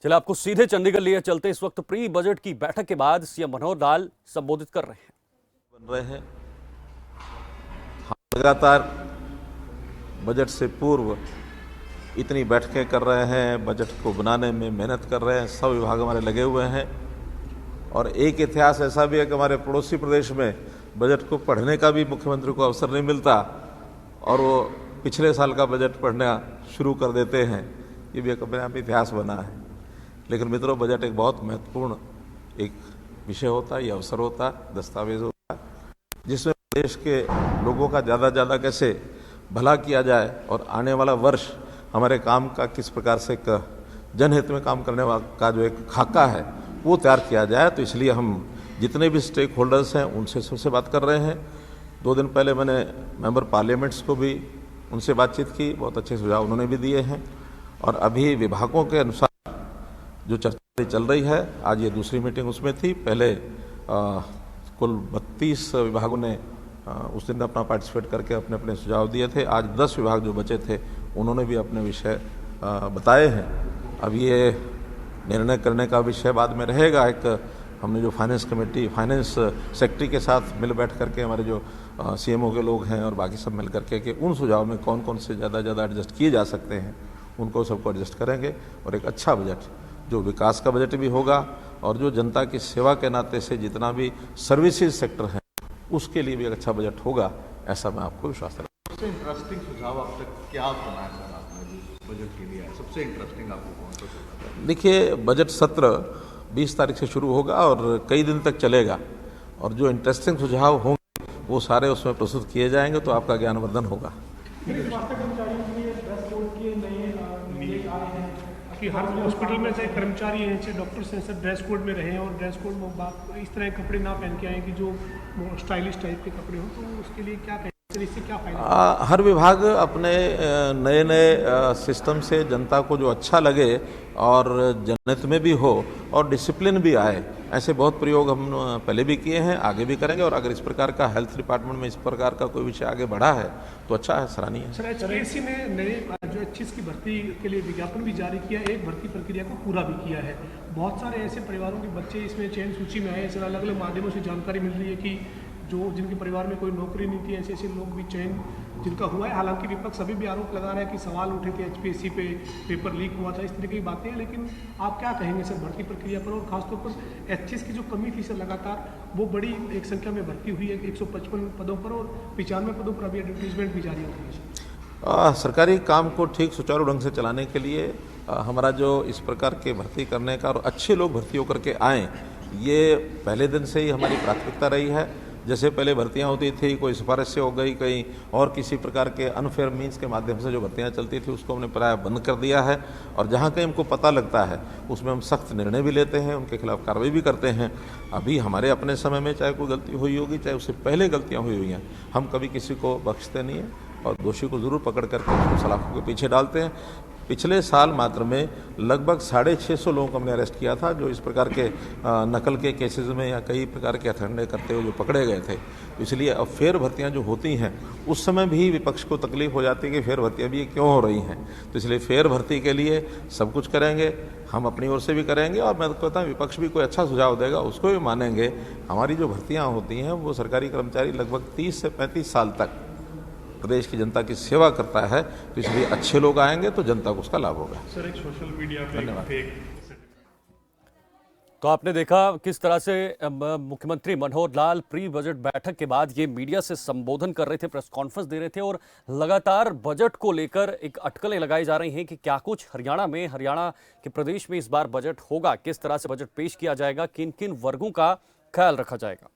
चलिए आपको सीधे चंडीगढ़ लिए चलते। इस वक्त प्री बजट की बैठक के बाद सीएम मनोहर लाल संबोधित कर रहे हैं। बन रहे हैं हम लगातार बजट से पूर्व इतनी बैठकें कर रहे हैं, बजट को बनाने में मेहनत कर रहे हैं, सब विभाग हमारे लगे हुए हैं। और एक इतिहास ऐसा भी है कि हमारे पड़ोसी प्रदेश में बजट को पढ़ने का भी मुख्यमंत्री को अवसर नहीं मिलता और वो पिछले साल का बजट पढ़ना शुरू कर देते हैं। ये भी एक अपने आप इतिहास बना है। लेकिन मित्रों, बजट एक बहुत महत्वपूर्ण एक विषय होता है, ये अवसर होता है, दस्तावेज होता है, जिसमें देश के लोगों का ज़्यादा कैसे भला किया जाए और आने वाला वर्ष हमारे काम का किस प्रकार से जनहित में काम करने का जो एक खाका है वो तैयार किया जाए। तो इसलिए हम जितने भी स्टेक होल्डर्स हैं उनसे सबसे बात कर रहे हैं। 2 दिन पहले मैंने मेंबर पार्लियामेंट्स को भी उनसे बातचीत की, बहुत अच्छे सुझाव उन्होंने भी दिए हैं। और अभी विभागों के अनुसार जो चर्चा चल रही है, आज ये दूसरी मीटिंग उसमें थी। पहले कुल 32 विभागों ने उस दिन अपना पार्टिसिपेट करके अपने अपने सुझाव दिए थे। आज 10 विभाग जो बचे थे उन्होंने भी अपने विषय बताए हैं। अब ये निर्णय करने का विषय बाद में रहेगा। एक हमने जो फाइनेंस कमेटी, फाइनेंस सेक्रेटरी के साथ मिल बैठ करके हमारे जो सीएमओ के लोग हैं और बाकी सब मिल करके कि उन सुझाव में कौन कौन से ज़्यादा एडजस्ट किए जा सकते हैं, उनको सबको एडजस्ट करेंगे और एक अच्छा बजट जो विकास का बजट भी होगा और जो जनता की सेवा के नाते से जितना भी सर्विसेज सेक्टर है उसके लिए भी एक अच्छा बजट होगा, ऐसा मैं आपको विश्वास दिलाता हूं। सबसे इंटरेस्टिंग सुझाव अब तक क्या सुना है सर आपने बजट के लिए? सबसे इंटरेस्टिंग आपको कौन सा सुझाव है? देखिए, बजट सत्र 20 तारीख से शुरू होगा और कई दिन तक चलेगा और जो इंटरेस्टिंग सुझाव होंगे वो सारे उसमें प्रस्तुत किए जाएंगे, तो आपका ज्ञानवर्धन होगा। कि हर हॉस्पिटल में चाहे कर्मचारी हैं चाहे डॉक्टर्स हैं, सब ड्रेस कोड में रहें और ड्रेस कोड में बात इस तरह के कपड़े ना पहन के आए कि जो स्टाइलिश टाइप के कपड़े हों, तो उसके लिए क्या कहें, इससे क्या फायदा? हर विभाग अपने नए सिस्टम से जनता को जो अच्छा लगे और जनहित में भी हो और डिसिप्लिन भी आए, ऐसे बहुत प्रयोग हम पहले भी किए हैं, आगे भी करेंगे। और अगर इस प्रकार का हेल्थ डिपार्टमेंट में इस प्रकार का कोई विषय आगे बढ़ा है तो अच्छा है, सराहनीय है। सर, एचपीएससी ने नए जो 25 की भर्ती के लिए विज्ञापन भी जारी किया, एक भर्ती प्रक्रिया को पूरा भी किया है। बहुत सारे ऐसे परिवारों के बच्चे इसमें चयन सूची में आए। सर, अलग अलग माध्यमों से जानकारी मिल रही है कि जो जिनके परिवार में कोई नौकरी नहीं थी, ऐसे लोग भी चयन जिनका हुआ है। हालांकि विपक्ष अभी भी आरोप लगा रहा है कि सवाल उठे थे एचपीएससी पे, पेपर लीक हुआ था, इस तरह की बातें हैं। लेकिन आप क्या कहेंगे सर भर्ती प्रक्रिया पर, और खासतौर पर एचएस की जो कमी थी सर, लगातार वो बड़ी एक संख्या में भर्ती हुई है 155 पदों पर और 95 पदों पर अभी एडवर्टीजमेंट भी जारी हो रही है। सरकारी काम को ठीक सुचारू ढंग से चलाने के लिए हमारा जो इस प्रकार के भर्ती करने का और अच्छे लोग भर्ती होकर के आएँ, ये पहले दिन से ही हमारी प्राथमिकता रही है। जैसे पहले भर्तियां होती थी, कोई सिफारिश से हो गई, कहीं और किसी प्रकार के अनफेयर मीन्स के माध्यम से जो भर्तियां चलती थी उसको हमने प्राय बंद कर दिया है। और जहां कहीं हमको पता लगता है उसमें हम सख्त निर्णय भी लेते हैं, उनके खिलाफ कार्रवाई भी करते हैं। अभी हमारे अपने समय में चाहे कोई गलती हुई होगी, चाहे उससे पहले गलतियाँ हुई हैं, हम कभी किसी को बख्शते नहीं हैं और दोषी को ज़रूर पकड़ करके उसको सलाखों के पीछे डालते हैं। पिछले साल मात्र में लगभग 650 लोगों को हमने अरेस्ट किया था, जो इस प्रकार के नकल के केसेस में या कई प्रकार के हथकंडे करते हुए जो पकड़े गए थे। इसलिए अब फेयर भर्तियां जो होती हैं उस समय भी विपक्ष को तकलीफ हो जाती है कि फेयर भर्तियां भी क्यों हो रही हैं। तो इसलिए फेयर भर्ती के लिए सब कुछ करेंगे, हम अपनी ओर से भी करेंगे और मैं कहता हूँ विपक्ष भी कोई अच्छा सुझाव देगा उसको भी मानेंगे। हमारी जो भर्तियाँ होती हैं वो सरकारी कर्मचारी लगभग 30 से 35 साल तक प्रदेश की जनता की सेवा करता है, तो इसलिए अच्छे लोग आएंगे तो जनता को उसका लाभ होगा। सर, एक सोशल मीडिया पे तो आपने देखा किस तरह से मुख्यमंत्री मनोहर लाल प्री बजट बैठक के बाद ये मीडिया से संबोधन कर रहे थे, प्रेस कॉन्फ्रेंस दे रहे थे और लगातार बजट को लेकर एक अटकलें लगाई जा रही हैं कि क्या कुछ हरियाणा के प्रदेश में इस बार बजट होगा, किस तरह से बजट पेश किया जाएगा, किन किन वर्गों का ख्याल रखा जाएगा।